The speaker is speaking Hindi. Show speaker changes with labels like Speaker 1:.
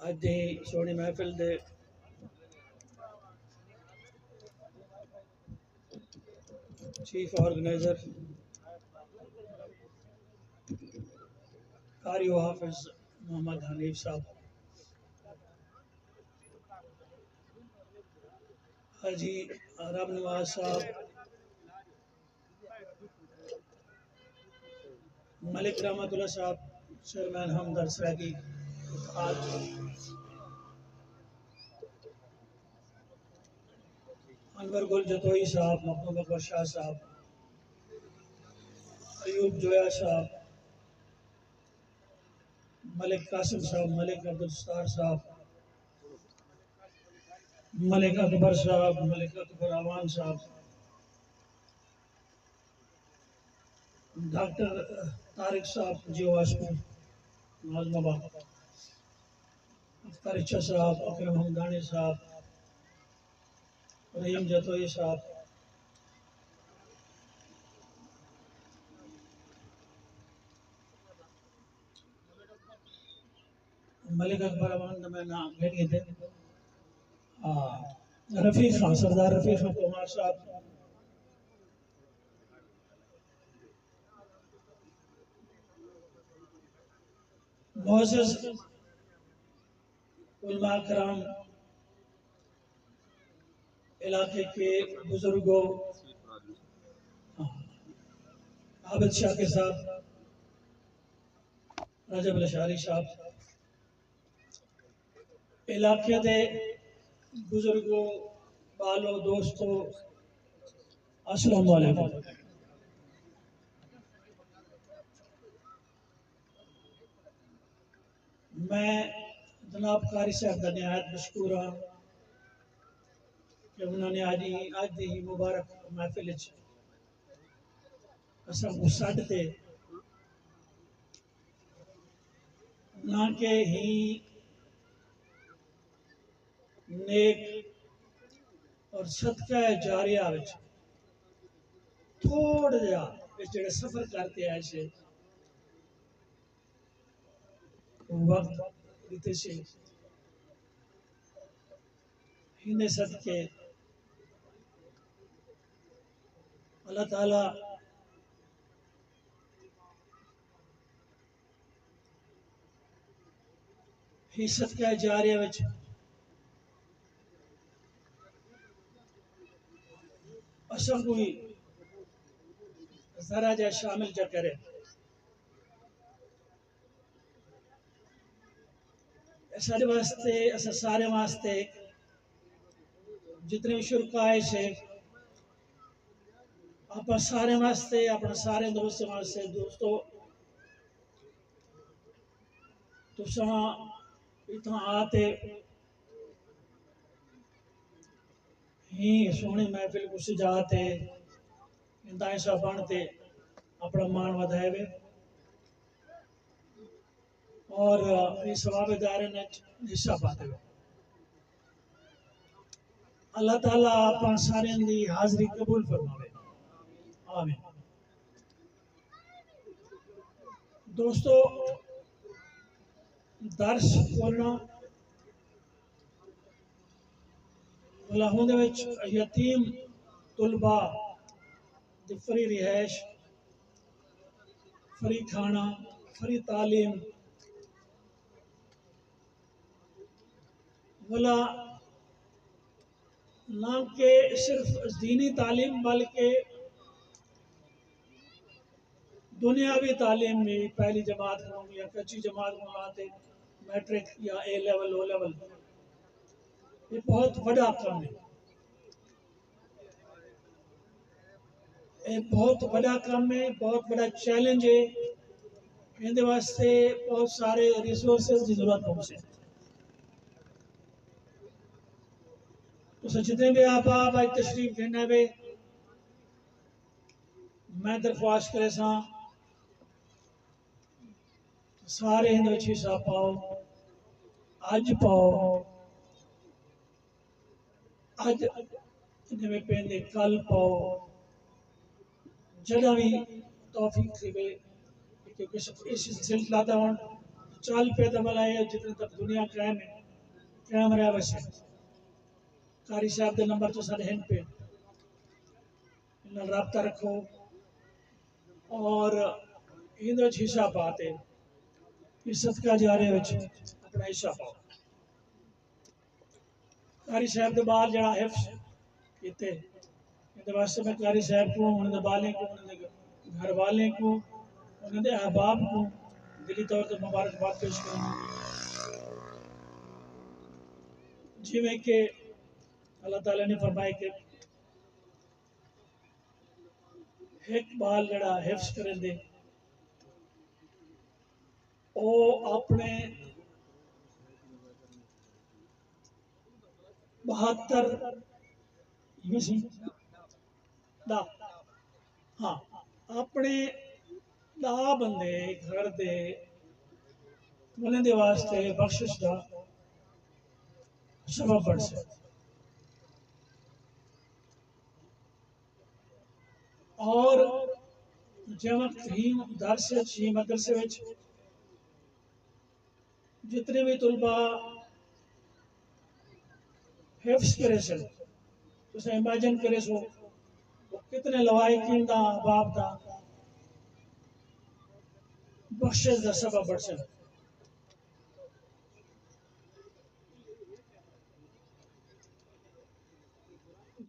Speaker 1: अज दी सोहनी महफिल दे चीफ ऑर्गेनाइजर कारी हाफिज मोहम्मद हनीफ साहब, हाजी रब नवाज साहब, मलिक रहमतुल्लाह साहब, चेयरमैन हमदर्द सैदी, आज अनवर गुल जतोई साहब, महबूब अकबर शाह साहब, अयूब जोया साहब, मलिक कासिम साहब, मलिक अब्दुल सत्तार साहब, मलिक अकबर साहब, मलिक अकबर अवान साहब, डॉक्टर तारिक साहब जियो वाशपुर नाजमाबाद, अख्तर इच्छा साहब, अकरम हमदानी साहब, रहीम जतोई साहब, मलिक अकबर अवान का मैं नाम ले लिए थे, रफीक खान, सरदार रफीक खान कुमार साहब, मोअज़्ज़ज़ उलमा कराम, इलाके के बुजुर्गों, आबिद शाकिर साहब, रजब लशारी साहब, इलाके के बुजुर्गों, बालों, दोस्तों, अस्सलाम वालेकुम। मैं जनाब कारी साहब का नहायत मशकूर हाँ कि उन्होंने आज दी मुबारक महफिल को सद थे ना के ही नेक और सदका जारिया थोड़ा जहा जो सफर करते आए से वक्त बीते से हिंदे सदके अल्लाह ताला ही सदका जारिया असा कोई जरा जा शामिल जा करे सारे वास्ते असा सारे वास्ते जितने भी शुल्क आए से आप सारे वास्ते अपने सारे दोस्तों वास्ते दोस्तों तुसा इतना आते ही सोहनी महफिल को सजाते इंदा ऐसा बनते अपना मान वधाए वे और इस सवाबेदारे ने हिस्सा पाते हुए अल्लाह ताला अपन सारे दी हाजरी कबूल फरमावे, आमीन। दोस्तों दर्श बोलना लाहौर यतीम तुलबा दी फ्री रिहाइश, फ्री खाना, फ्री तालीम वाला ना के सिर्फ दीनी तालीम बल्कि दुनियावी तालीम भी पहली जमात या कच्ची जमात बनाते मैट्रिक या ए लेवल ओ लेवल ये बहुत बड़ा काम है, ये बहुत बड़ा काम है, बहुत बड़ा चैलेंज है। इनके वास्ते बहुत सारे रिसोर्सेज की जरूरत पड़े तो जितने भी आप आज तशरीफ देने वे मैं दरख्वास्त करे सारे हिस्सा पाओ, अज पाओ, अज जिमें पेंदे कल पाओ, जड़ा भी तौफीक थी क्योंकि इस सिलसिला चल पे तो भला है जितने तक दुनिया कायम है कायम रह वसे। कारी साहब के नंबर तो साढ़े हिन पे इन रबता रखो और इन हिस्सा पाते इस सदका जारे अपना हिस्सा पाओ। कारी साहब के बाल जरा हिफ्स किते इन वास्ते मैं कारी साहब को उन्होंने बालें को उन्होंने घर वाले को उन्होंने अहबाब को दिली तौर पर मुबारकबाद पेश करूँगा। जिमें कि अल्लाह ताला ने फरमाया कि एक बाल जड़ा हिफ्स करें दे ओ अपने 72 दा हाँ अपने दा बंदे घर दे बोलने दे वास्ते बख्शिश का सबब बन सकता और जब ही दरसे ही मदरसे में जितने भी तुलबा हिफ्स करे सन तुम इमेजिन करे सो वो कितने लवाइकिन दा बाप दा बख्शिश का सबब बन सकता।